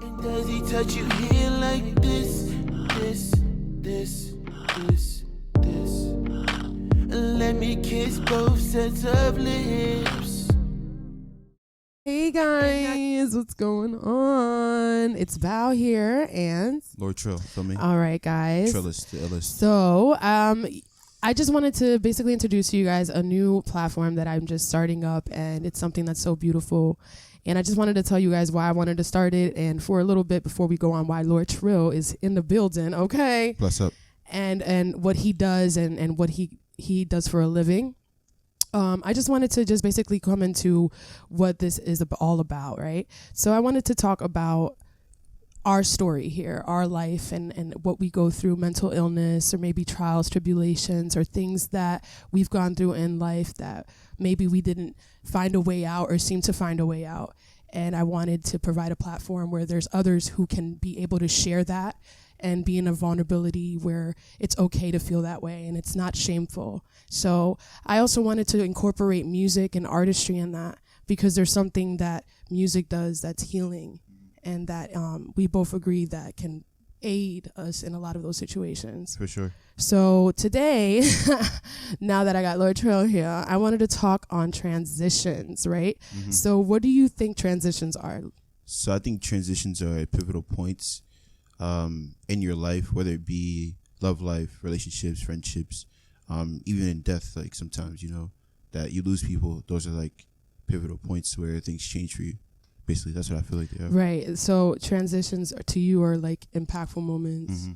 And does he touch you here like this? This. Let me kiss both sets of lips. Hey guys, what's going on? It's VAL here and LRD TRILL, feel me? All right, guys. Trillist, the illest. So, I just wanted to basically introduce to you guys a new platform that I'm just starting up, and it's something that's so beautiful. And I just wanted to tell you guys why I wanted to start it, and for a little bit before we go on, why LRD TRILL is in the building, okay? Bless up. And what he does and what he does for a living. I just wanted to just basically come into what this is all about, right? So I wanted to talk about our story here, our life, and what we go through, mental illness, or maybe trials, tribulations, or things that we've gone through in life that maybe we didn't find a way out or seem to find a way out. And I wanted to provide a platform where there's others who can be able to share that and be in a vulnerability where it's okay to feel that way and it's not shameful. So I also wanted to incorporate music and artistry in that, because there's something that music does that's healing, and that we both agree that can aid us in a lot of those situations. For sure. So today, now that I got LRD TRILL here, I wanted to talk on transitions, right? Mm-hmm. So what do you think transitions are? So I think transitions are pivotal points in your life, whether it be love life, relationships, friendships, even in death. Like sometimes, you know, that you lose people. Those are like pivotal points where things change for you. Basically, that's what I feel like they are. Right. So transitions to you are like impactful moments.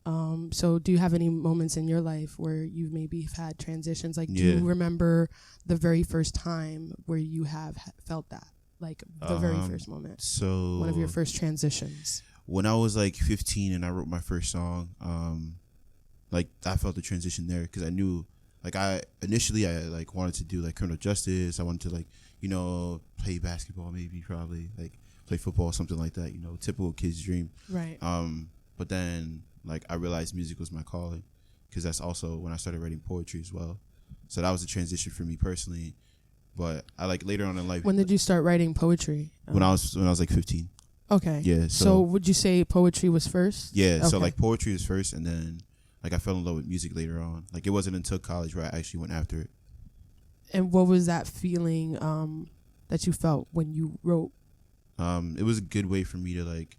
Mm-hmm. So do you have any moments in your life where you maybe have had transitions? Like, do you remember the very first time where you have felt that? Like the very first moment? So one of your first transitions. When I was like 15 and I wrote my first song, like I felt the transition there, because I knew, like initially I like wanted to do like criminal justice. I wanted to like, you know, play basketball, maybe probably like play football, something like that, you know, typical kid's dream. Right. But then like I realized music was my calling, because that's also when I started writing poetry as well. So that was a transition for me personally. But I like later on in life. When did you start writing poetry? When I was like 15. Okay. Yeah. So would you say poetry was first? Yeah. Okay. So like poetry was first, and then like I fell in love with music later on. Like it wasn't until college where I actually went after it. And what was that feeling that you felt when you wrote? It was a good way for me to like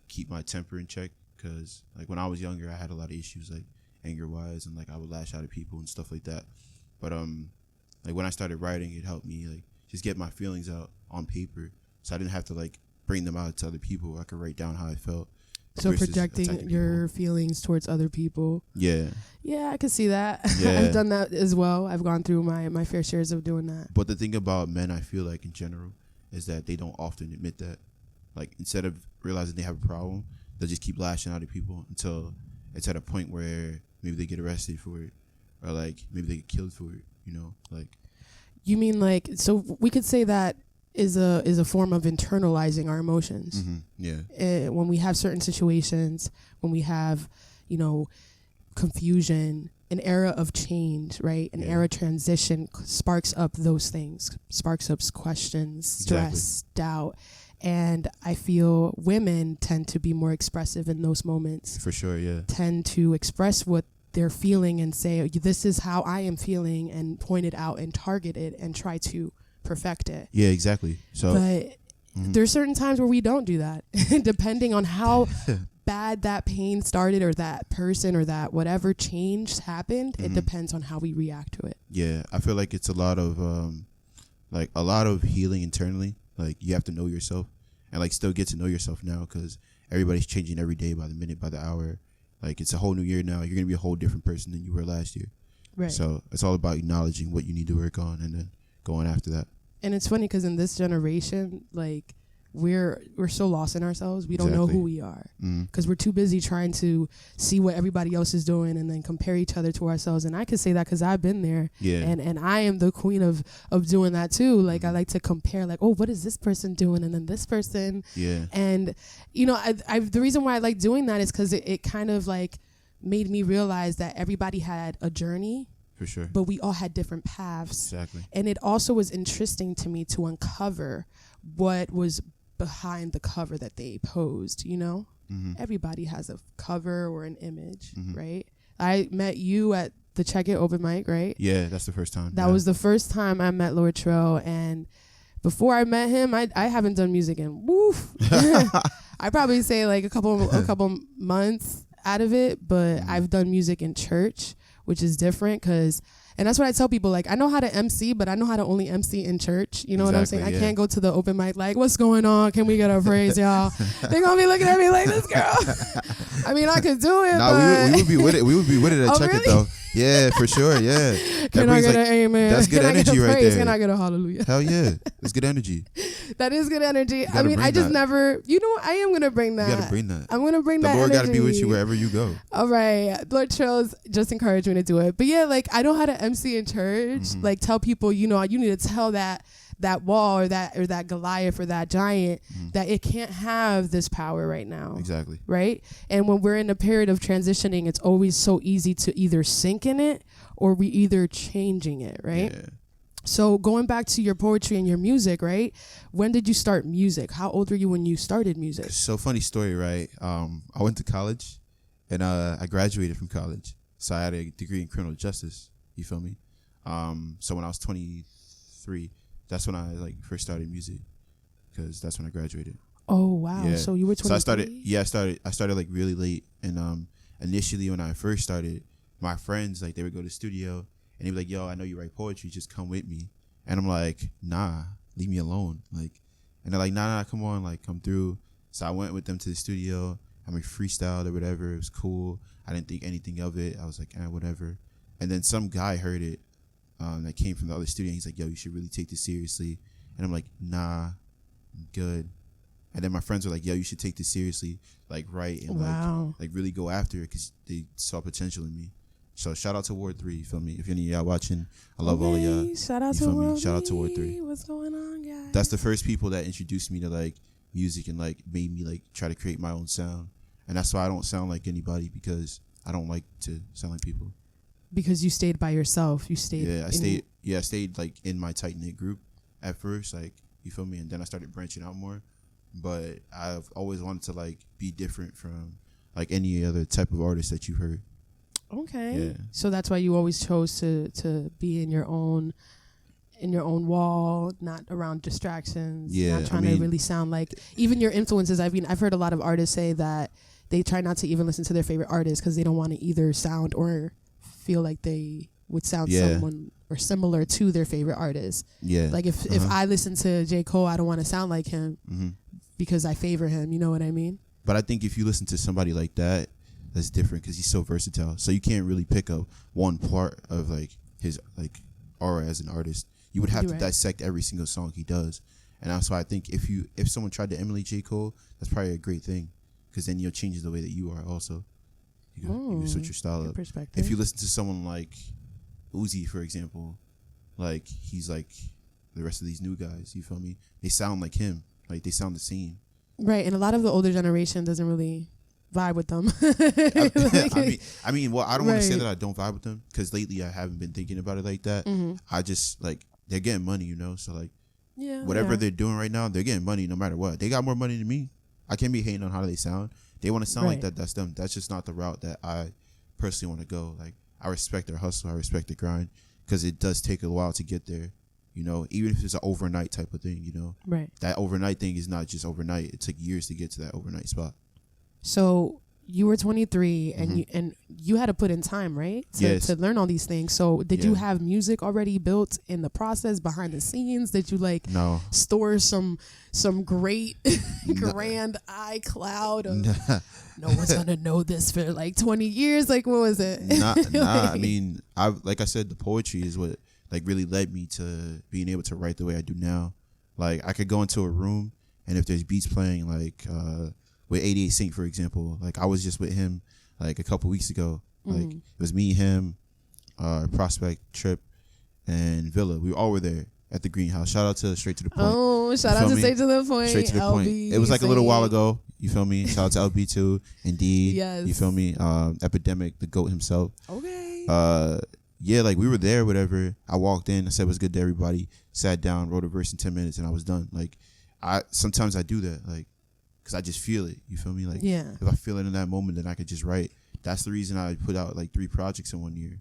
keep my temper in check, because like when I was younger, I had a lot of issues like anger wise, and like I would lash out at people and stuff like that. But like when I started writing, it helped me like just get my feelings out on paper, so I didn't have to like bring them out to other people. I could write down how I felt. So projecting your feelings towards other people. Yeah. Yeah, I can see that. Yeah. I've done that as well. I've gone through my fair shares of doing that. But the thing about men, I feel like in general, is that they don't often admit that. Like instead of realizing they have a problem, they'll just keep lashing out at people until it's at a point where maybe they get arrested for it, or like maybe they get killed for it, you know? Like, you mean like, so we could say that is a form of internalizing our emotions. Mm-hmm. Yeah. When we have certain situations, when we have, you know, confusion, an era of change, right? An era transition sparks up those things, sparks up questions, stress, doubt. And I feel women tend to be more expressive in those moments. For sure, yeah. Tend to express what they're feeling and say, this is how I am feeling, and point it out and target it and try to perfect it. Yeah, exactly. So, but there's certain times where we don't do that, depending on how bad that pain started, or that person, or that whatever change happened. It depends on how we react to it. Yeah, I feel like it's a lot of healing internally. Like you have to know yourself, and like still get to know yourself now, because everybody's changing every day, by the minute, by the hour. Like it's a whole new year now. You're gonna be a whole different person than you were last year. Right. So it's all about acknowledging what you need to work on, and then going after that. And it's funny because in this generation, like we're so lost in ourselves, we don't know who we are, because we're too busy trying to see what everybody else is doing and then compare each other to ourselves. And I can say that because I've been there. Yeah. And I am the queen of doing that too. Like I like to compare, like, oh, what is this person doing, and then this person. Yeah. And you know, I the reason why I like doing that is because it kind of like made me realize that everybody had a journey. For sure. But we all had different paths. Exactly. And it also was interesting to me to uncover what was behind the cover that they posed, you know? Mm-hmm. Everybody has a cover or an image, Mm-hmm. right? I met you at the Check It open mic, right? Yeah, that's the first time. That was the first time I met Lord Trill, and before I met him, I haven't done music in I probably say like a couple months out of it, but I've done music in church, which is different and that's what I tell people. Like, I know how to MC, but I know how to only MC in church. You know what I'm saying? Yeah. I can't go to the open mic like, what's going on? Can we get a praise, y'all? They're going to be looking at me like, this girl. I mean, I could do it, Nah, we would be with it. We would be with it at Oh, Check It, really? though. Yeah, for sure, yeah. Can I get an amen? That's good Can I get energy a right praise? there. Can I get a hallelujah? Hell yeah. That's good energy. That is good energy. I gotta mean, bring I just that. never, you know what? I am going to bring that. You got to bring that. I'm going to bring The that Lord energy. got to be with you wherever you go. All right. Lord Trill's just encouraged me to do it. But yeah, like, I know how to MC in church. Mm-hmm. Like, tell people, you know, you need to tell that wall or that Goliath or that giant that it can't have this power right now. Exactly. Right? And when we're in a period of transitioning, it's always so easy to either sink in it or we either changing it, right? Yeah. So going back to your poetry and your music, right? When did you start music? How old were you when you started music? So funny story, right? I went to college and I graduated from college. So I had a degree in criminal justice. You feel me? So when I was 23, that's when I like first started music, because that's when I graduated. Oh wow! Yeah. So you were 23? So I started like really late, and initially when I first started, my friends, like, they would go to the studio and they'd be like, yo, I know you write poetry, just come with me. And I'm like, nah, leave me alone. Like, and they're like, nah, come on, like, come through. So I went with them to the studio. I mean, freestyled or whatever. It was cool. I didn't think anything of it. I was like, whatever. And then some guy heard it that came from the other studio. He's like, yo, you should really take this seriously. And I'm like, nah, I'm good. And then my friends were like, yo, you should take this seriously, like, write and like really go after it, because they saw potential in me. So shout out to Ward 3, you feel me? If any of y'all watching, I love all of y'all. Shout out you to feel me? Ward Shout out to Ward 3. What's going on, guys? That's the first people that introduced me to like music and like made me like try to create my own sound. And that's why I don't sound like anybody, because I don't like to sound like people. Because you stayed by yourself. You stayed. I stayed like in my tight knit group at first, like, you feel me? And then I started branching out more. But I've always wanted to like be different from like any other type of artist that you heard. Okay. Yeah. So that's why you always chose to be in your own wall, not around distractions. Yeah, Not trying to really sound like, even your influences. I mean, I've heard a lot of artists say that they try not to even listen to their favorite artists because they don't want to either sound or feel like they would sound someone or similar to their favorite artist. Yeah. Like if I listen to J. Cole, I don't want to sound like him because I favor him. You know what I mean? But I think if you listen to somebody like that, that's different, because he's so versatile. So you can't really pick up one part of like his like aura as an artist. You would have to dissect every single song he does. And that's why I think if someone tried to emulate J. Cole, that's probably a great thing, because then you'll change the way that you are also. You can switch your style up. If you listen to someone like Uzi, for example, like, he's like the rest of these new guys, you feel me? They sound like him. Like, they sound the same. Right, and a lot of the older generation doesn't really vibe with them. I mean, well, I don't want to say that I don't vibe with them, because lately I haven't been thinking about it like that. I just, like, they're getting money, you know? So, like, whatever they're doing right now, they're getting money no matter what. They got more money than me. I can't be hating on how they sound. They want to sound like that, that's them. That's just not the route that I personally want to go. Like, I respect their hustle. I respect the grind, because it does take a while to get there. You know, even if it's an overnight type of thing, you know. Right. That overnight thing is not just overnight. It took years to get to that overnight spot. So you were 23 and you had to put in time, right? To learn all these things. So did you have music already built in the process behind the scenes? Did you store some great grand iCloud of no one's gonna know this for like 20 years? Like, what was it? Nah. I mean, like I said, the poetry is what like really led me to being able to write the way I do now. Like, I could go into a room, and if there's beats playing, like with 88 Saint, for example, like, I was just with him like a couple weeks ago. Like, it was me, him, Prospect, Trip, and Villa. We all were there at the greenhouse. Shout out to Straight to the Point. Oh, shout out to Straight to the Point. Straight to the Point. It was like a little while ago. You feel me? Shout out to LB2, Indeed. Yes. You feel me? Epidemic, the GOAT himself. Okay. Yeah, like, we were there, whatever. I walked in, I said what's good to everybody, sat down, wrote a verse in 10 minutes, and I was done. Like, sometimes I do that, like, because I just feel it. You feel me? Like, Yeah. if I feel it in that moment, then I could just write. That's the reason I put out like 3 projects in 1 year.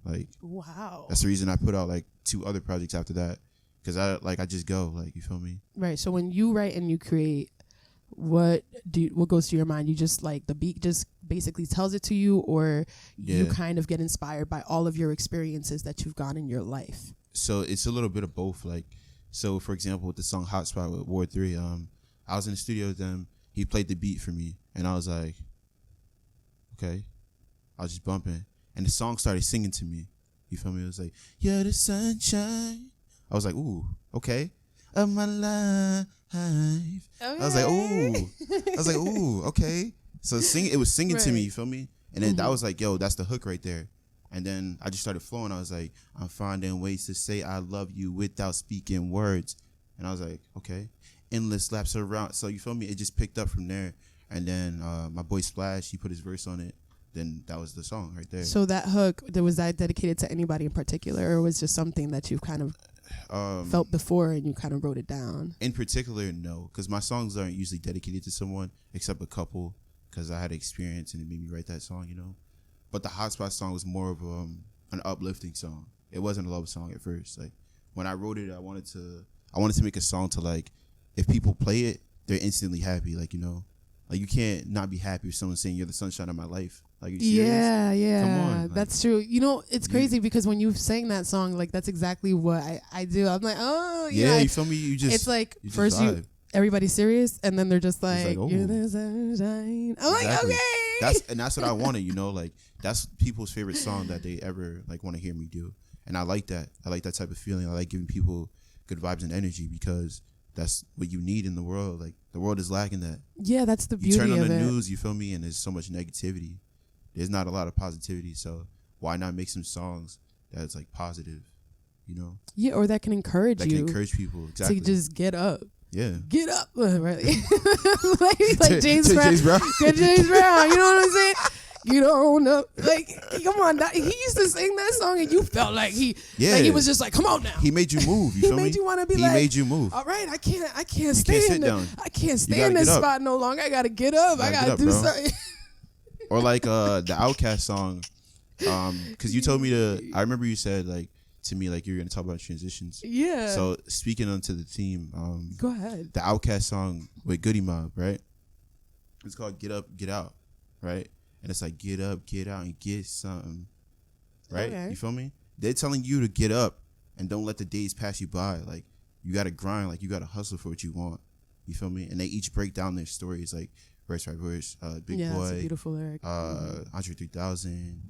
Like, Wow. that's the reason I put out like 2 other projects after that. Because I just go, like, you feel me? Right. So when you write and you create, what goes to your mind? You just like the beat just basically tells it to you, or you kind of get inspired by all of your experiences that you've gone in your life? So it's a little bit of both. Like, so for example, with the song Hotspot with Ward 3, I was in the studio with them. He played the beat for me, and I was like, okay. I was just bumping, and the song started singing to me. You feel me? It was like, you're the sunshine. I was like, ooh, okay. Of my life. Okay. I was like, ooh, okay. So it was singing to me, you feel me? And then that was like, yo, that's the hook right there. And then I just started flowing. I was like, I'm finding ways to say I love you without speaking words. And I was like, okay. Endless laps around. So you feel me? It just picked up from there. And then my boy Splash, he put his verse on it. Then that was the song right there. So that hook, was that dedicated to anybody in particular, or was just something that you've kind of felt before and you kind of wrote it down? In particular, no, because my songs aren't usually dedicated to someone except a couple, because I had experience and it made me write that song, you know. But the Hotspot song was more of an uplifting song. It wasn't a love song at first. Like, when I wrote it, I wanted to make a song to, like, if people play it, they're instantly happy. Like, you know, like, you can't not be happy if someone's saying you're the sunshine of my life. Like, are you serious? Yeah, come on, like, that's true. You know, it's crazy because when you sang that song, like, that's exactly what I do. I'm like, oh yeah, you feel me? You just, it's like you just first vibe. Everybody's serious, and then they're just like, oh. you're the sunshine. I'm Exactly. like, okay. That's what I wanted, you know, like, that's people's favorite song that they ever, like, want to hear me do. And I like that. I like that type of feeling. I like giving people good vibes and energy, because that's what you need in the world. Like, the world is lacking that. Yeah, that's the beauty of it. You turn on the it. news, you feel me, and there's so much negativity. There's not a lot of positivity, so why not make some songs that's, like, positive, you know? Yeah, or that can encourage that you. That can encourage people, exactly. To just get up. Yeah. Get up. Right? like James Brown. Good James Brown. You know what I'm saying? Get on up. Like, come on. He used to sing that song, and you felt like he was just like, come on now. He made you move. You feel me? He made you want to be he like, made you move. All right, I can't stay in down. I can't stay in this spot no longer. I gotta get up. I gotta do something. Or like the Outkast song, because you told me I remember you said, like, to me, like, you were gonna talk about transitions. Yeah. So speaking onto the theme, go ahead. The Outkast song with Goody Mob, right? It's called Get Up, Get Out, right? And it's like, get up, get out, and get something, right? Okay. You feel me? They're telling you to get up and don't let the days pass you by. Like, you gotta grind, like, you gotta hustle for what you want. You feel me? And they each break down their stories, like, verse by verse. Big Boy, that's a beautiful lyric. Andre 3000,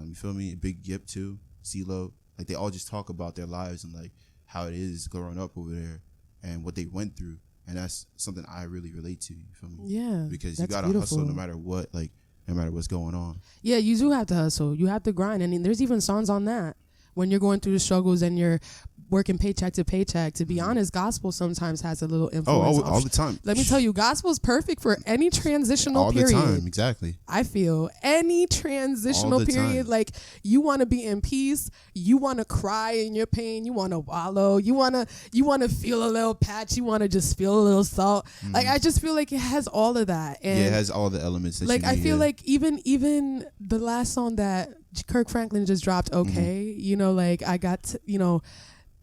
you feel me? Big Yip too, CeeLo. Like, they all just talk about their lives and, like, how it is growing up over there and what they went through. And that's something I really relate to. You feel me? Yeah. Because you gotta hustle no matter what, like, no matter what's going on. Yeah, you do have to hustle. You have to grind. And there's even songs on that. When you're going through the struggles and you're working paycheck to paycheck, to be honest, gospel sometimes has a little influence. All the time. Let me tell you, gospel is perfect for any transitional period. All the time, exactly. I feel any transitional period, time. Like, you want to be in peace, you want to cry in your pain, you want to wallow, you want to feel a little patch, you want to just feel a little salt. Like, I just feel like it has all of that. And it has all the elements that like, you need. I feel like even the last song that Kirk Franklin just dropped, you know, like, I got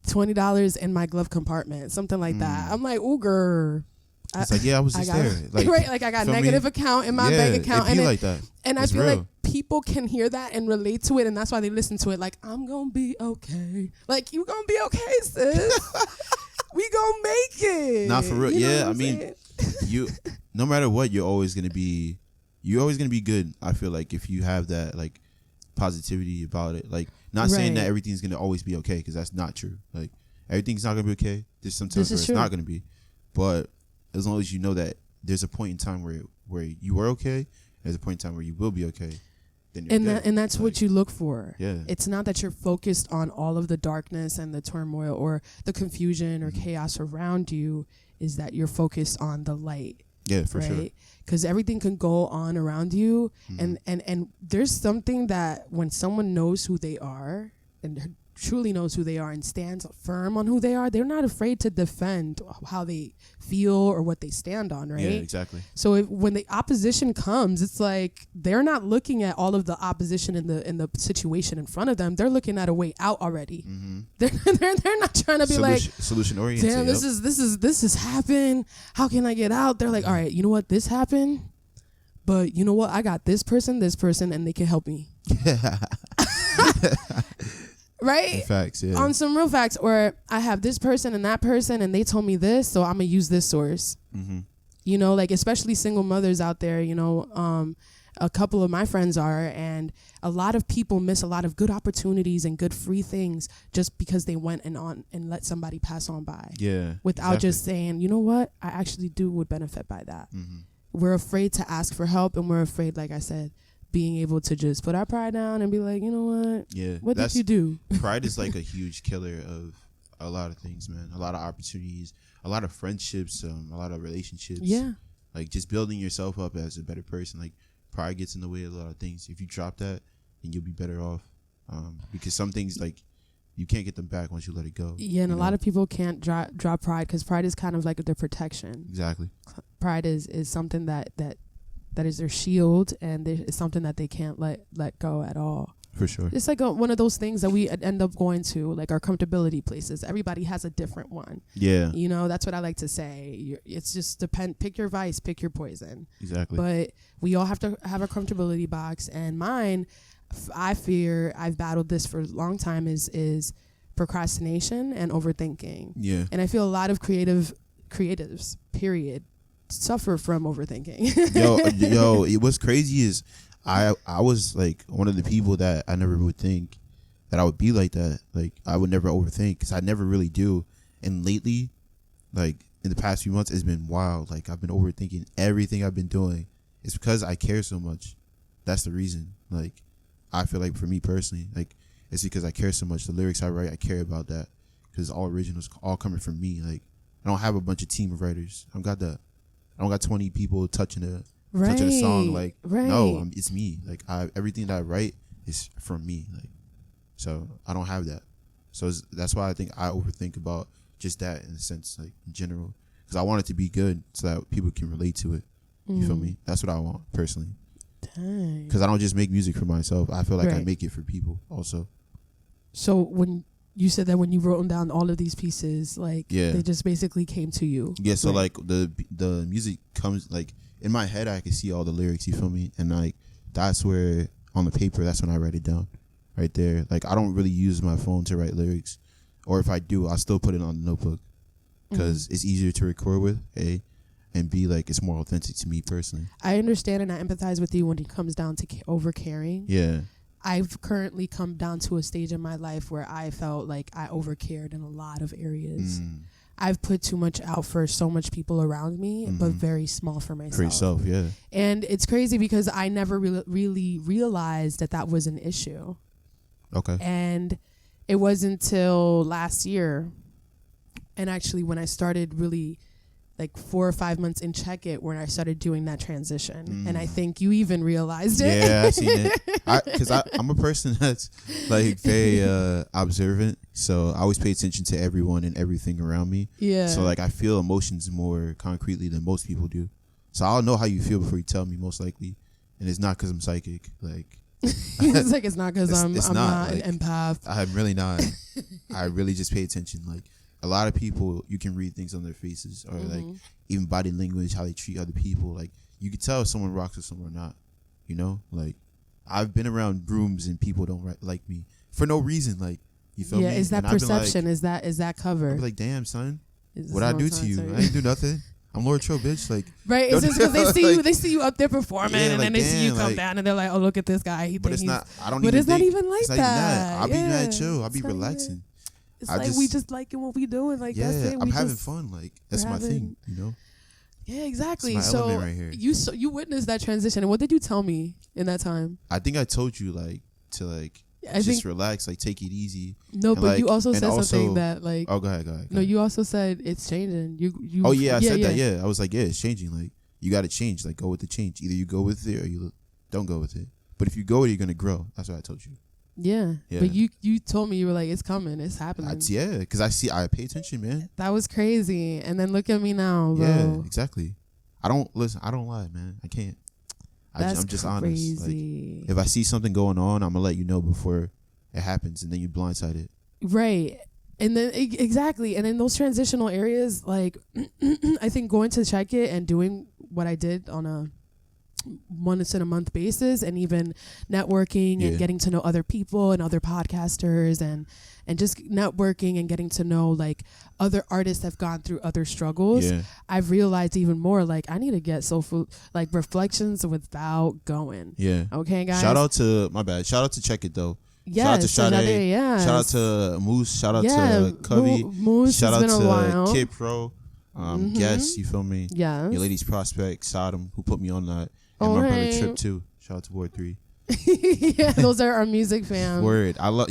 $20 in my glove compartment, something like that. I'm like, ooh, girl. It's like, I was just there. Like, right, like, I got negative account in my bank account. And like that. And it's I feel real. like people can hear that and relate to it, and that's why they listen to it. Like, I'm going to be okay. Like, you going to be okay, sis. We going to make it. Not for real. You know yeah, I mean, you, no matter what, you're always going to be good. I feel like if you have that, like, positivity about it. Like, not saying that everything's going to always be okay, because that's not true. Like, everything's not going to be okay. There's sometimes where it's not going to be. But as long as you know that there's a point in time where you were okay, there's a point in time where you will be okay, then you're good. And that's, like, what you look for. Yeah. It's not that you're focused on all of the darkness and the turmoil or the confusion or chaos around you. Is that you're focused on the light. Yeah, for sure. Because everything can go on around you. And there's something that when someone knows who they are and truly knows who they are and stands firm on who they are, they're not afraid to defend how they feel or what they stand on, right? Yeah, exactly. So when the opposition comes, it's like they're not looking at all of the opposition in the situation in front of them. They're looking at a way out already. Mm-hmm. They're not trying to be solution oriented. damn, this is happened. How can I get out? They're like, all right, you know what, this happened, but you know what, I got this person, and they can help me. Right? Facts, yeah. On some real facts, or I have this person and that person and they told me this, so I'm gonna use this source. Mm-hmm. You know, like especially single mothers out there, you know, a couple of my friends are, and a lot of people miss a lot of good opportunities and good free things just because they went and let somebody pass on by. Yeah. Without exactly. just saying, you know what, I actually would benefit by that. Mm-hmm. We're afraid to ask for help, and we're afraid, like I said, being able to just put our pride down and be like, you know what? Yeah. What did you do? Pride is like a huge killer of a lot of things, man. A lot of opportunities, a lot of friendships, a lot of relationships. Yeah. Like just building yourself up as a better person. Like pride gets in the way of a lot of things. If you drop that, then you'll be better off. Because some things like you can't get them back once you let it go. Yeah, and a lot of people can't drop pride because pride is kind of like their protection. Exactly. Pride is something that is their shield, and it's something that they can't let go at all. For sure. It's like one of those things that we end up going to, like our comfortability places. Everybody has a different one. Yeah. You know, that's what I like to say. It's just pick your vice, pick your poison. Exactly. But we all have to have a comfortability box, and mine, I fear, I've battled this for a long time, is procrastination and overthinking. Yeah. And I feel a lot of creatives, period, suffer from overthinking. yo, what's crazy is I was like one of the people that I never would think that I would be like that. Like I would never overthink because I never really do. And lately, like in the past few months, it's been wild. Like I've been overthinking everything I've been doing. It's because I care so much. That's the reason. Like I feel like for me personally, like it's because I care so much. The lyrics I write, I care about that because all originals, all coming from me. Like I don't have a bunch of team of writers. I don't got 20 people touching a song. Like no, it's me. Like everything that I write is from me. Like so I don't have that. So that's why I think I overthink about just that in a sense, like in general, because I want it to be good so that people can relate to it. You feel me? That's what I want personally. Dang. Because I don't just make music for myself. I feel like I make it for people also. So when you said that when you wrote down all of these pieces, like they just basically came to you. Yeah. So like the music comes like in my head. I can see all the lyrics. You feel me? And like that's where on the paper. That's when I write it down, right there. Like I don't really use my phone to write lyrics, or if I do, I still put it on the notebook because it's easier to record with. And B, like it's more authentic to me personally. I understand and I empathize with you when it comes down to over caring. Yeah. I've currently come down to a stage in my life where I felt like I overcared in a lot of areas. I've put too much out for so much people around me, but very small for myself. For yourself, yeah. And it's crazy because I never really realized that was an issue. Okay. And it wasn't until last year, and actually when I started really like 4 or 5 months in Check It when I started doing that transition. And I think you even realized it. Yeah, I seen it. Because I'm a person that's like very observant. So I always pay attention to everyone and everything around me. Yeah. So like I feel emotions more concretely than most people do. So I'll know how you feel before you tell me, most likely. And it's not because I'm psychic. Like it's like it's not because I'm not like, an empath. I'm really not. I really just pay attention. Like a lot of people, you can read things on their faces or like even body language, how they treat other people. Like you can tell if someone rocks with someone or not. You know, like I've been around rooms and people don't like me for no reason. Like you feel me? Yeah, is that perception? Like, is that cover? I'm like, damn son, what I do to you? I didn't do nothing. I'm Lord Trill, bitch. Like right? It's just because they see you, they see you up there performing, and like, then they see you come like, down, and they're like, oh, look at this guy. But it's not. I don't. But even it's think, not even like it's not that. Even that. I'll be mad chill. I'll be relaxing. It's like we just liking what we doing. Like that's it. I'm having fun. Like that's my thing. You know. Yeah, exactly. It's my so element right here. you witnessed that transition, and what did you tell me in that time? I think I told you to just relax, like take it easy. No, but you also said something that like. Oh, go ahead. No, you also said it's changing. You. Oh yeah, I said that. Yeah, I was like, yeah, it's changing. Like you got to change. Like go with the change. Either you go with it or you don't go with it. But if you go with it, you're gonna grow. That's what I told you. Yeah. Yeah. But you told me, you were like, it's coming, it's happening. Yeah, because I pay attention, man. That was crazy. And then look at me now, bro. Yeah, exactly. I don't lie, man. I can't. I'm just honest. Like, if I see something going on, I'm gonna let you know before it happens, and then you blindside it. Right. And then exactly. And in those transitional areas, like I think going to check it and doing what I did on a once in a month basis, and even networking and getting to know other people and other podcasters and just networking and getting to know like other artists that have gone through other struggles. I've realized even more like I need to get soulful like reflections with VAL going. Okay, guys. Shout out to Check It though. Yes, shout out to Sade. Shout out to Moose. Shout out to Covey. Moose shout out to Kid Pro. Guess, you feel me? Yeah. Your Ladies Prospect, Sodom, who put me on that. And my brother Trip too. Shout out to Ward 3. Yeah, those are our music fans. Word. I love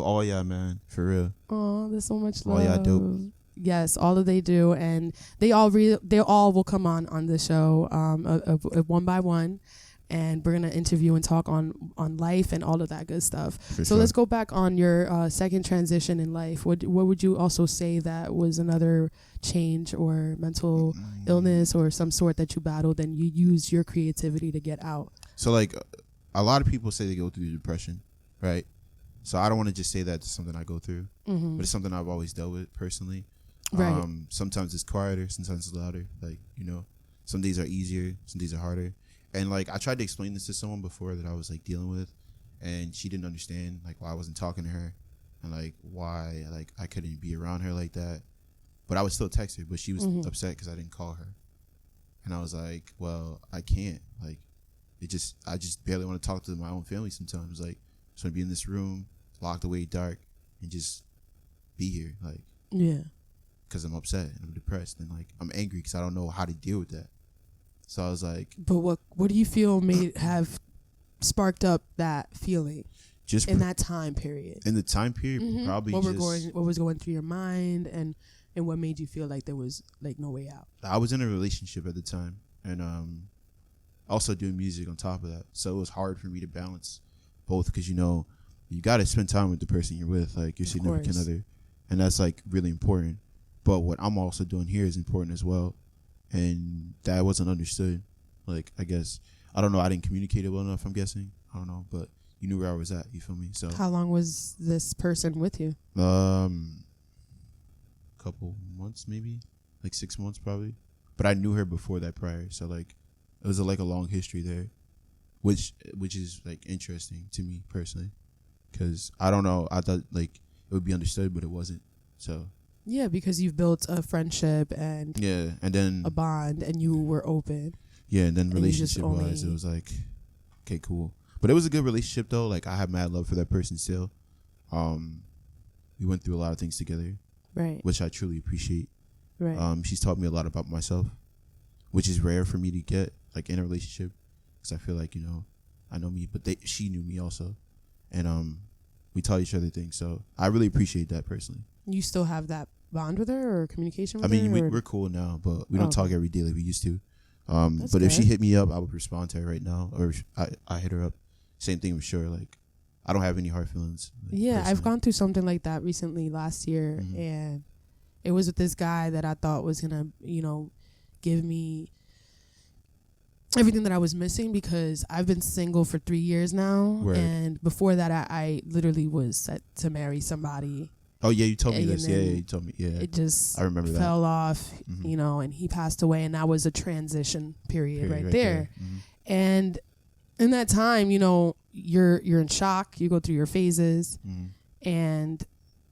all y'all, man. For real. Oh, there's so much love. All y'all dope. Yes, all of they do, and they all will come on the show one by one, and we're gonna interview and talk on life and all of that good stuff. So let's go back on your second transition in life. What would you also say that was another change or mental illness or some sort that you battled and you used your creativity to get out? So like a lot of people say they go through depression, right? So I don't want to just say that it's something I go through, but it's something I've always dealt with personally. Right. Sometimes it's quieter, sometimes it's louder. Like, some days are easier, some days are harder. And like I tried to explain this to someone before that I was like dealing with, and she didn't understand like why I wasn't talking to her, and like why like I couldn't be around her like that. But I would still text her, but she was upset because I didn't call her, and I was like, well, I can't. Like, I just barely want to talk to my own family sometimes. Like, I just want to be in this room, locked away, dark, and just be here. Like, because I'm upset and I'm depressed and like I'm angry because I don't know how to deal with that. So I was like, but what do you feel have sparked up that feeling just in that time period? In the time period, probably what was going through your mind and what made you feel like there was like no way out? I was in a relationship at the time, and also doing music on top of that. So it was hard for me to balance both because you got to spend time with the person you're with, like your significant other, and that's like really important. But what I'm also doing here is important as well. And that wasn't understood. Like, I guess, I don't know. I didn't communicate it well enough, I'm guessing. I don't know. But you knew where I was at. You feel me? So how long was this person with you? Couple months, maybe. Like 6 months, probably. But I knew her before that prior. So, like, it was a long history there. Which is, like, interesting to me, personally. Because, I don't know. I thought, like, it would be understood, but it wasn't. So... Yeah, because you've built a friendship and then a bond, and you were open. Yeah, and then relationship-wise, it was like, okay, cool. But it was a good relationship, though. Like, I have mad love for that person still. We went through a lot of things together, right? Which I truly appreciate. Right. She's taught me a lot about myself, which is rare for me to get, like, in a relationship, because I feel like, I know me, but she knew me also, and we taught each other things. So I really appreciate that personally. You still have that bond with her or communication with her? I mean, we're cool now, but we don't talk every day like we used to. But if she hit me up, I would respond to her right now, or I hit her up. Same thing with sure. Like, I don't have any hard feelings. Like, yeah, personally. I've gone through something like that recently last year, and it was with this guy that I thought was gonna, give me everything that I was missing, because I've been single for 3 years now, and before that, I literally was set to marry somebody. Oh yeah, you told me this. Yeah, you told me. Yeah, it just I remember fell off, and he passed away, and that was a transition period right there. And in that time, you're in shock. You go through your phases, and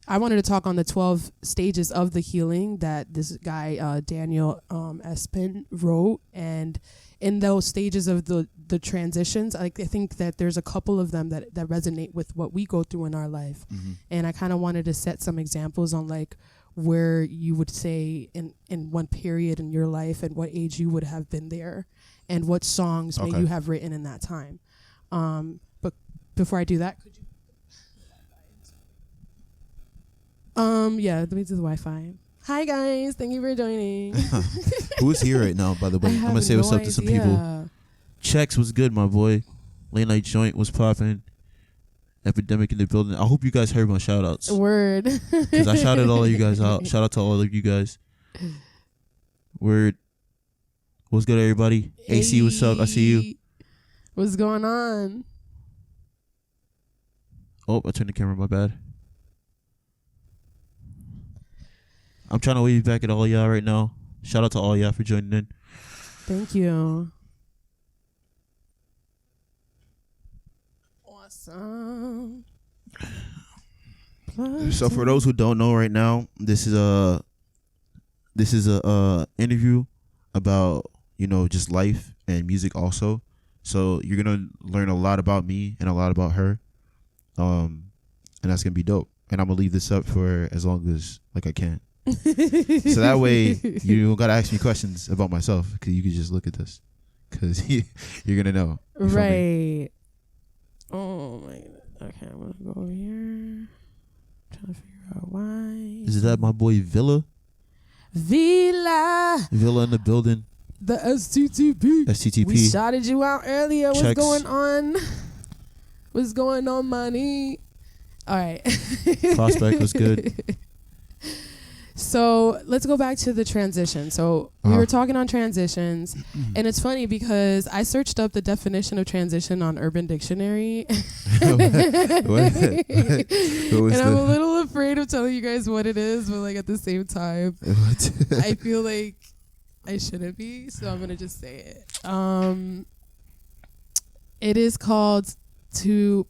I wanted to talk on the 12 stages of the healing that this guy Daniel Espin wrote, and in those stages of the transitions, I think that there's a couple of them that resonate with what we go through in our life. And I kind of wanted to set some examples on like where you would say in one period in your life and what age you would have been there and what songs may you have written in that time. But before I do that, could you let me do the Wi-Fi. Hi guys, thank you for joining. Who's here right now, by the way? I'm gonna say what's up to some people. Checks was good, my boy. Late night joint was popping. Epidemic in the building. I hope you guys heard my shout outs. Word. Because I shouted all of you guys out. Shout out to all of you guys. Word. What's good, everybody? Hey. AC, what's up? I see you. What's going on? Oh, I turned the camera. My bad. I'm trying to wave back at all y'all right now. Shout out to all y'all for joining in. Thank you. Awesome. So for those who don't know right now, this is a interview about, you know, just life and music also. So you're gonna learn a lot about me and a lot about her, and that's gonna be dope. And I'm gonna leave this up for as long as like I can. So that way you don't gotta ask me questions about myself, because you can just look at this, because you're gonna know. Right. Oh my god. Okay, I'm gonna go over here. Trying to figure out why. Is that my boy Villa in the building? The STTP. We shouted you out earlier. Checks. What's going on? What's going on, money? All right. Prospect was good. So let's go back to the transition. So we were talking on transitions, and it's funny because I searched up the definition of transition on Urban Dictionary. What And I'm a little afraid of telling you guys what it is, but like at the same time, I feel like I shouldn't be, so I'm going to just say it. It is called to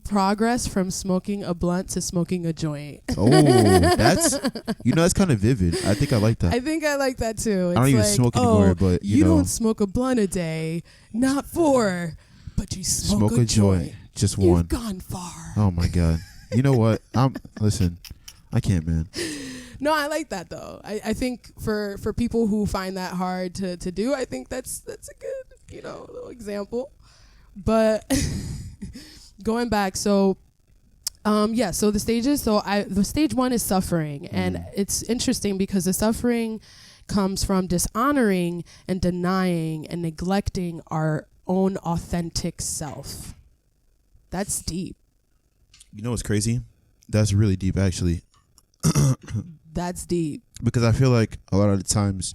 progress from smoking a blunt to smoking a joint. Oh, that's kind of vivid. I think I like that. I think I like that too. It's I don't even smoke anymore, but you know. don't smoke a blunt a day, not 4, but you smoke a joint. Just one. You've gone far. Oh my god. You know what? Listen, I can't, man. No, I like that though. I think for people who find that hard to do, I think that's a good, little example. But going back, so so the stages, the stage 1 is suffering, and it's interesting because the suffering comes from dishonoring and denying and neglecting our own authentic self. That's deep. You know what's crazy? That's really deep, actually. That's deep. Because I feel like a lot of the times,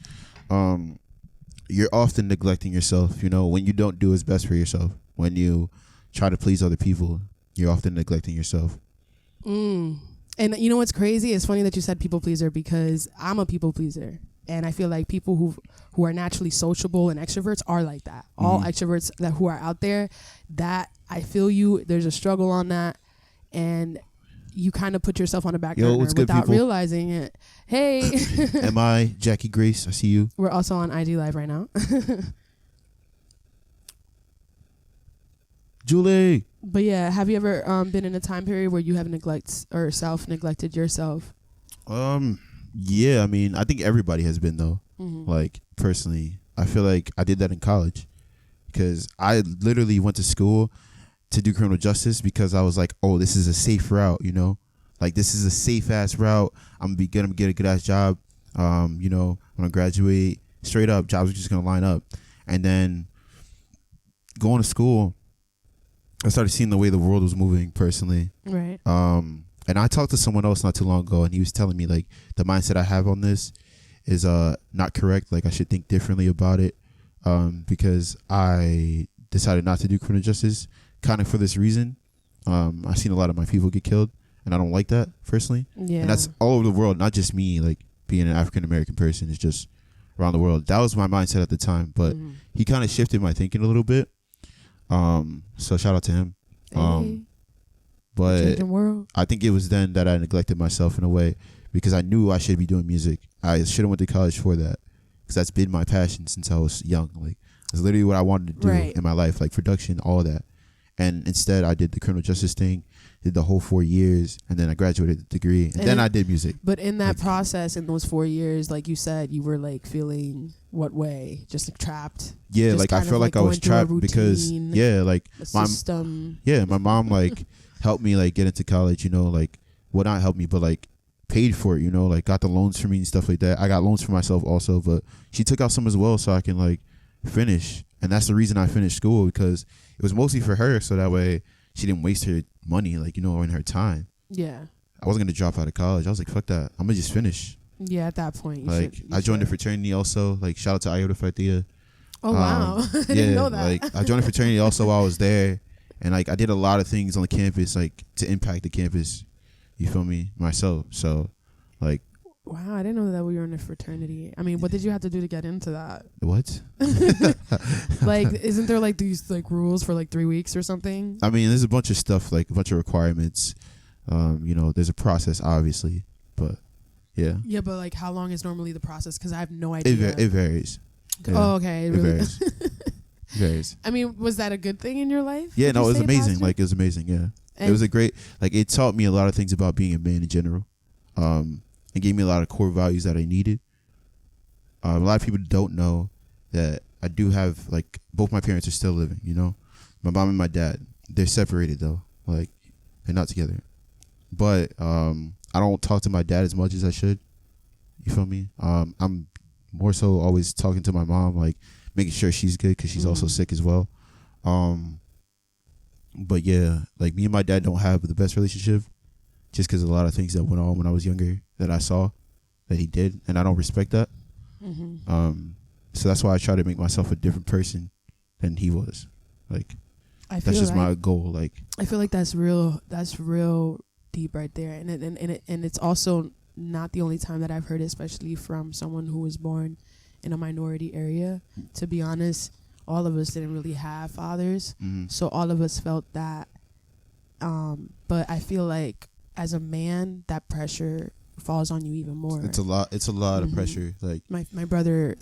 you're often neglecting yourself. When you don't do what's best for yourself, when you try to please other people, you're often neglecting yourself. And you know what's crazy? It's funny that you said people pleaser, because I'm a people pleaser, and I feel like people who are naturally sociable and extroverts are like that. All extroverts who are out there, that I feel you. There's a struggle on that, and you kind of put yourself on the back burner without realizing it. Hey, am I Jackie Grace? I see you. We're also on IG Live right now. Julie. But yeah, have you ever been in a time period where you have self-neglected yourself? Yeah, I mean, I think everybody has been, though. Like, personally, I feel like I did that in college, because I literally went to school to do criminal justice because I was like, oh, this is a safe route, like this is a safe ass route. I'm gonna get a good ass job. When I graduate, straight up, jobs are just gonna line up. And then going to school, I started seeing the way the world was moving personally. Right. And I talked to someone else not too long ago, and he was telling me like the mindset I have on this is not correct. Like I should think differently about it, because I decided not to do criminal justice kind of for this reason. I've seen a lot of my people get killed, and I don't like that personally. Yeah. And that's all over the world, not just me, like being an African American person. It's just around the world. That was my mindset at the time, but he kind of shifted my thinking a little bit. So shout out to him. But I think it was then that I neglected myself in a way, because I knew I should be doing music. I should have went to college for that, because that's been my passion since I was young. Like it's literally what I wanted to do in my life, like production, all that. And instead, I did the criminal justice thing, did the whole 4 years, and then I graduated the degree, and then I did music. But in that process, in those 4 years, like you said, you were like feeling what way? Just like trapped? Yeah, like I felt like I was trapped because, like my system. Yeah, my mom like helped me like get into college, like, well, not helped me, but like paid for it, like got the loans for me and stuff like that. I got loans for myself also, but she took out some as well so I can like finish. And that's the reason I finished school, because it was mostly for her, so that way she didn't waste her money, like, you know, in her time. Yeah. I wasn't gonna drop out of college. I was like, fuck that. I'm gonna just finish. Yeah, at that point, I joined the fraternity also. Like, shout out to Iota Phi Theta. Oh wow, I didn't know that. Like, I joined the fraternity also while I was there, and like I did a lot of things on the campus, like to impact the campus. You feel me? Myself. So, like, wow, I didn't know that we were in a fraternity. I mean, what did you have to do to get into that? what? Like, isn't there like these like rules for like 3 weeks or something? I mean, there's a bunch of stuff, like a bunch of requirements. You know, there's a process, obviously, but yeah. Yeah, but like, how long is normally the process? Because I have no idea. It varies. Yeah. Oh, okay. It Really? varies. It varies. I mean, was that a good thing in your life? Yeah, Would no, you it was say, amazing. Pastor? Like, it was amazing. Yeah, And it was a great. Like, it taught me a lot of things about being a man in general. It gave me a lot of core values that I needed. A lot of people don't know that I do have, like, both my parents are still living. You know, my mom and my dad. They're separated though. Like, they're not together. But I don't talk to my dad as much as I should. You feel me? I'm more so always talking to my mom, like making sure she's good because she's also sick as well. But yeah, like, me and my dad don't have the best relationship just because of a lot of things that went on when I was younger that I saw that he did, and I don't respect that. So that's why I try to make myself a different person than he was. Like, that's just my goal. Like, I feel like that's real. That's real deep right there, and it's also not the only time that I've heard it, especially from someone who was born in a minority area. To be honest, all of us didn't really have fathers, so all of us felt that. But I feel like as a man, that pressure falls on you even more. it's a lot of pressure. Like, my brother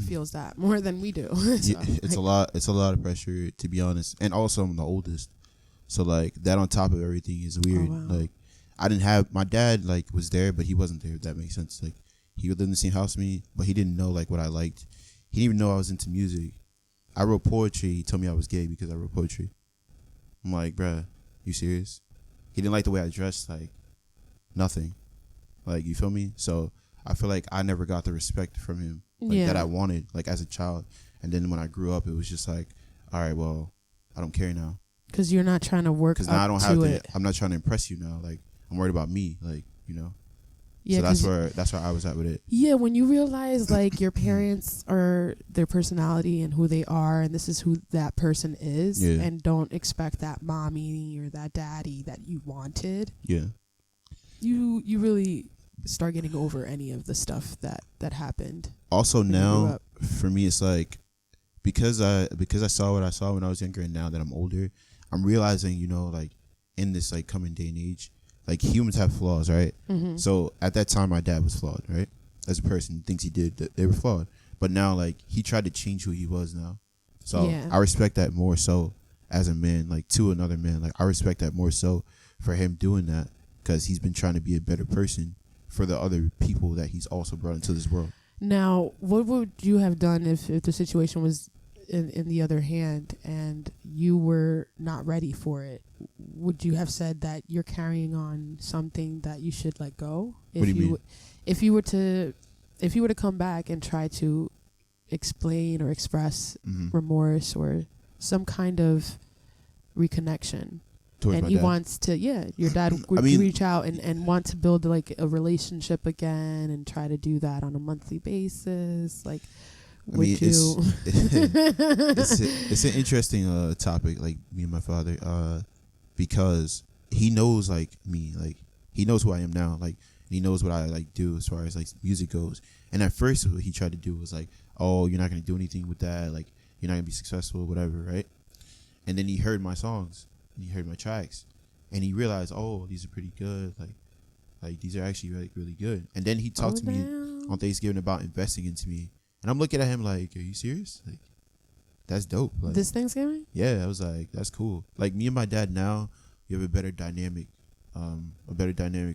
feels that more than we do. So, yeah, it's a lot of pressure, to be honest. And also, I'm the oldest, so like that on top of everything is weird. Oh, wow. Like, I didn't have my dad, like, was there, but he wasn't there, if that makes sense. Like, he lived in the same house with me, but he didn't know like what I liked. He didn't even know I was into music. I wrote poetry. He told me I was gay because I wrote poetry. I'm like, bruh, you serious? He didn't like the way I dressed, like nothing. Like, you feel me? So I feel like I never got the respect from him, like, that I wanted, like, as a child. And then when I grew up, it was just like, all right, well, I don't care now. Because you're not trying to work Because now I don't have to to. it. I'm not trying to impress you now. Like, I'm worried about me. Like, you know. Yeah, so that's where I was at with it. Yeah, when you realize like your parents are their personality and who they are, and this is who that person is, and don't expect that mommy or that daddy that you wanted. Yeah. You really start getting over any of the stuff that happened. Also now, for me, it's like because I saw what I saw when I was younger, and now that I'm older, I'm realizing, you know, like, in this like coming day and age, like, humans have flaws, right? So at that time, my dad was flawed, right? As a person, things he did, they were flawed. But now, like, he tried to change who he was now. So I respect that more so as a man, like, to another man. Like, I respect that more so for him doing that, because he's been trying to be a better person for the other people that he's also brought into this world. Now, what would you have done if the situation was in the other hand and you were not ready for it? Would you have said that you're carrying on something that you should let go? What do you mean? If you were to come back and try to explain or express remorse or some kind of reconnection, Towards and he wants to, your dad would reach out and want to build like a relationship again and try to do that on a monthly basis, like, would you? It's an interesting topic, like, me and my father, because he knows, like, me, like, he knows who I am now, like, and he knows what I like do as far as like music goes. And at first, what he tried to do was like, oh, you're not gonna do anything with that, like, you're not gonna be successful, whatever, right? And then he heard my songs, and he heard my tracks, and he realized, oh, these are pretty good, like these are actually really, really good. And then he talked to me on Thanksgiving about investing into me. And I'm looking at him like, are you serious? Like, that's dope. Like, this Thanksgiving? Yeah, I was like, that's cool. Like, me and my dad now, we have a better dynamic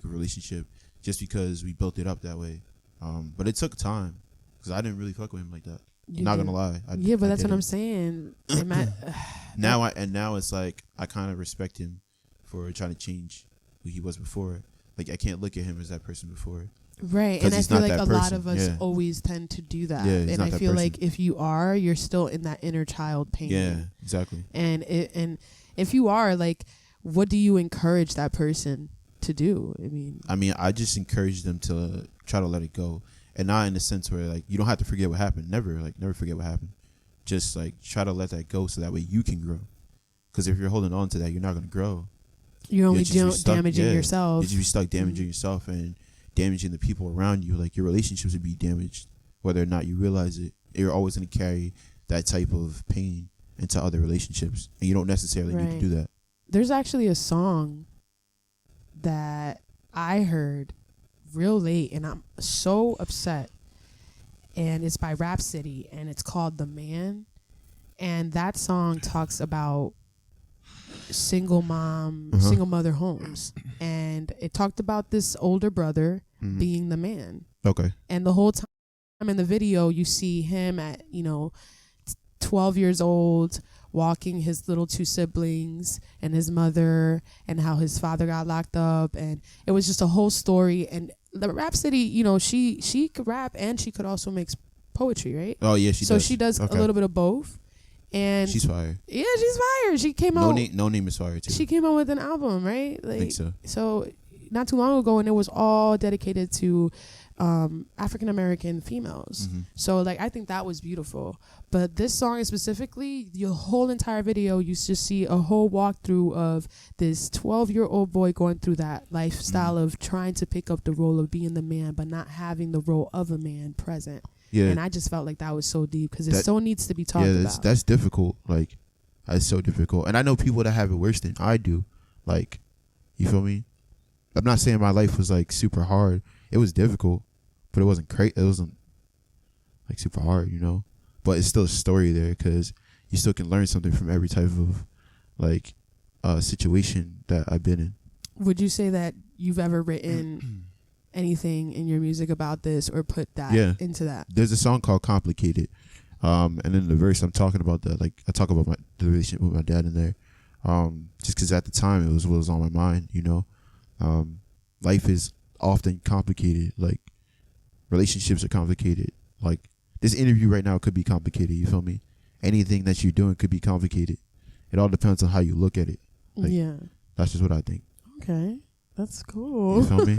relationship just because we built it up that way. But it took time because I didn't really fuck with him like that. Not gonna lie. But that's what I'm saying. Now it's like I kind of respect him for trying to change who he was before. Like, I can't look at him as that person before. Right, and I feel like a lot of us always tend to do that. Yeah, and I feel like if you are, you're still in that inner child pain. Yeah, exactly. And if you are, like, what do you encourage that person to do? I mean, I just encourage them to try to let it go, and not in the sense where like you don't have to forget what happened. Never forget what happened. Just like try to let that go so that way you can grow. Because if you're holding on to that, you're not gonna grow. You're only damaging yourself. You just be stuck damaging yourself and damaging the people around you. Like your relationships would be damaged, whether or not you realize it. You're always gonna carry that type of pain into other relationships, and you don't necessarily need to do that. There's actually a song that I heard real late, and I'm so upset. And it's by Rhapsody, and it's called "The Man." And that song talks about single mother homes, and it talked about this older brother being the man. Okay. And the whole time in the video, you see him at 12 years old, walking his little two siblings and his mother, and how his father got locked up, and it was just a whole story. And the Rhapsody, she could rap and she could also make poetry, right? Oh yeah, she does. So she does a little bit of both. And she's fire. Yeah, she's fire. She came out. No Name is fire too. She came out with an album, right? Like, I think so. So not too long ago, and it was all dedicated to African American females. So like I think that was beautiful. But this song specifically, your whole entire video, you just see a whole walkthrough of this 12-year-old boy going through that lifestyle of trying to pick up the role of being the man, but not having the role of a man present. Yeah. And I just felt like that was so deep because it so needs to be talked about. That's difficult. Like, that's so difficult. And I know people that have it worse than I do. Like, you feel me? I'm not saying my life was like super hard. It was difficult, but it wasn't crazy. It wasn't like super hard, But it's still a story there because you still can learn something from every type of like situation that I've been in. Would you say that you've ever written anything in your music about this or put that into that? There's a song called Complicated. And in the verse I'm talking about that, like I talk about the relationship with my dad in there. Just because at the time it was what was on my mind, life is often complicated. Like relationships are complicated. Like this interview right now could be complicated. You feel me? Anything that you're doing could be complicated. It all depends on how you look at it. Like, that's just what I think. Okay. That's cool. You feel me?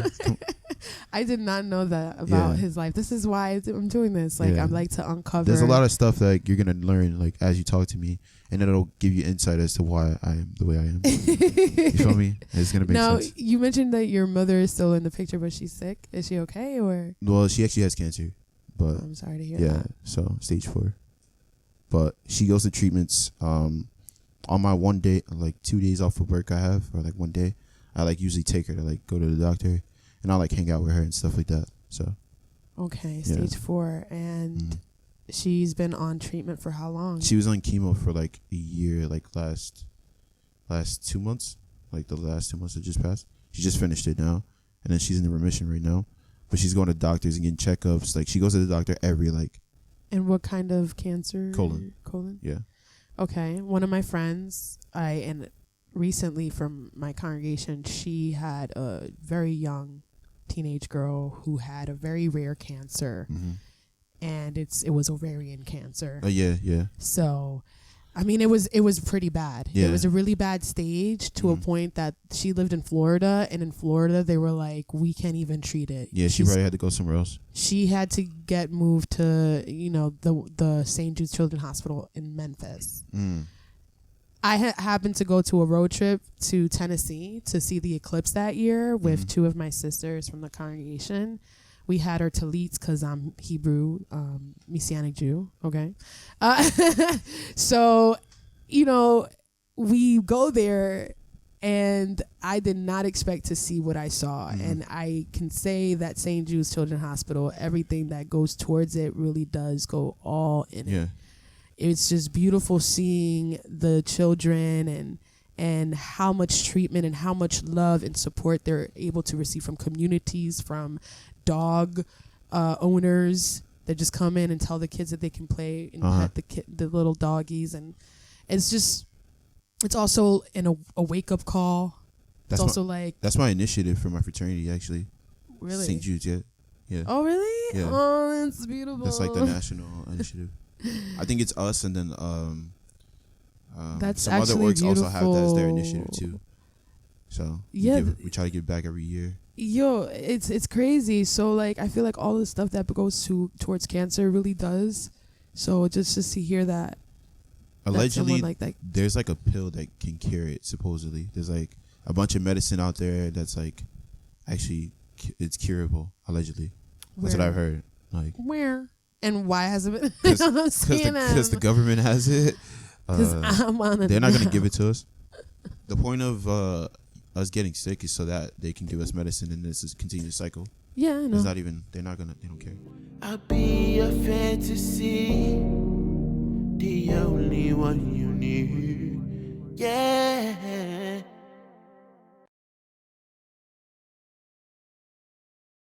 I did not know that about his life. This is why I'm doing this. Like, I like to uncover. There's a lot of stuff that you're going to learn, like, as you talk to me, and it'll give you insight as to why I am the way I am. You feel me? It's going to make sense. Now, you mentioned that your mother is still in the picture, but she's sick. Is she okay, or? Well, she actually has cancer, but. I'm sorry to hear that. Yeah, so stage 4. But she goes to treatments on my one day, like 2 days off of work I have, or like one day. I like usually take her to like go to the doctor, and I like hang out with her and stuff like that. So, okay, stage 4, and she's been on treatment for how long? She was on chemo for like a year, like last 2 months, like the last 2 months that just passed. She just finished it now, and then she's in remission right now. But she's going to doctors and getting checkups. Like she goes to the doctor every like. And what kind of cancer? Colon. Yeah. Okay, one of my friends, recently from my congregation, she had a very young teenage girl who had a very rare cancer, and it was ovarian cancer. Oh yeah. So, I mean, it was pretty bad. Yeah. It was a really bad stage to a point that she lived in Florida, and in Florida they were like, we can't even treat it. Yeah, she probably had to go somewhere else. She had to get moved to the St. Jude's Children's Hospital in Memphis. I happened to go to a road trip to Tennessee to see the eclipse that year with 2 of my sisters from the congregation. We had our tallits because I'm Hebrew, Messianic Jew. Okay. So, we go there, and I did not expect to see what I saw. And I can say that St. Jude's Children's Hospital, everything that goes towards it really does go all in it. It's just beautiful seeing the children and how much treatment and how much love and support they're able to receive from communities, from dog owners that just come in and tell the kids that they can play and pet the little doggies. And it's also a wake-up call. That's my initiative for my fraternity, actually. Really? St. Jude's, yeah. Oh, really? Yeah. Oh, that's beautiful. That's like the national initiative. I think it's us, and then that's some other orgs also have that as their initiative too. So Yeah. we try to give back every year. Yo, it's crazy. So like I feel like all the stuff that goes towards cancer really does. So just to hear that. Allegedly, like that. there's like a pill that can cure it. Supposedly, there's like a bunch of medicine out there that's like actually it's curable. Allegedly, that's what I've heard. Like where and why has it been? Because the government has it. I'm on it. They're not gonna give it to us. The point of us getting sick is so that they can give us medicine, and this is a continuous cycle. Yeah, I know. It's not even. They don't care. I'll be a fantasy.